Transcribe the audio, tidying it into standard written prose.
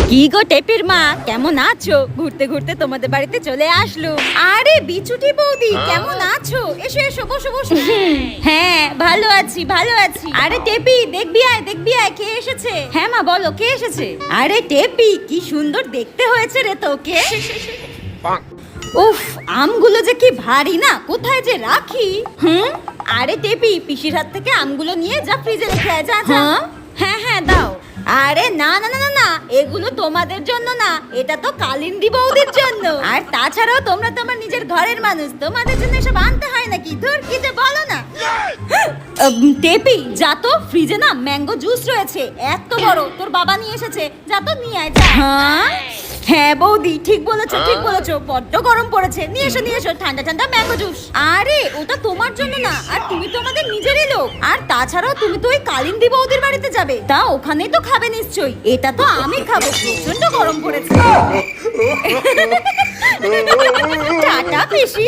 কি গো টেপির মা, কেমন আছো? ঘুরতে ঘুরতে তোমাদের বাড়িতে চলে আসলো। আরে বিচুটি বৌদি, কেমন আছো? এসো এসো, বসো বসো। হ্যাঁ ভালো আছি ভালো আছি। আরে টেপি, দেখবি আয় কে এসেছে। হ্যাঁ মা বলো, কে এসেছে? আরে টেপি, কি সুন্দর দেখতে হয়েছে রে তোকে। উফ, আমগুলো যে কি ভারী না, কোথায় যে রাখি। আরে টেপি, পিসির হাত থেকে আমগুলো নিয়ে যা ফ্রিজে রেখে আয়, যা যা। হ্যাঁ হ্যাঁ দাও। আরে না না না না না, এগুলো তোমাদের জন্য না, এটা তো কালিন্দী বৌদির জন্য। আর তাছাড়াও তোমরা তোমার নিজের ঘরের মানুষ, তোমাদের জন্য এসব আনতে হয় নাকি? ধুর, কি যে বলো না। টেপি, যা তো, ফ্রিজে না ম্যাঙ্গো জুস রয়েছে, এত বড়, তোর বাবা নিয়ে এসেছে, যা তো নিয়ে আয় যা। হ্যাঁ বৌদি, ঠিক বলেছো ঠিক বলেছো, বড্ড গরম পড়েছে, নিয়ে এসো ঠান্ডা ঠান্ডা ম্যাঙ্গো জুস। আরে ওটা তোমার জন্য না, আর তুমি তো আমাদের নিজেরই লোক, আর তাছাড়াও তুমি তো ওই কালিন্দী বৌদির বাড়িতে যাবে, তা ওখানেই তো খাবে নিশ্চয়ই। এটা তো আমি খাবো, প্রচন্ড গরম পড়েছে। টাটা পিসি।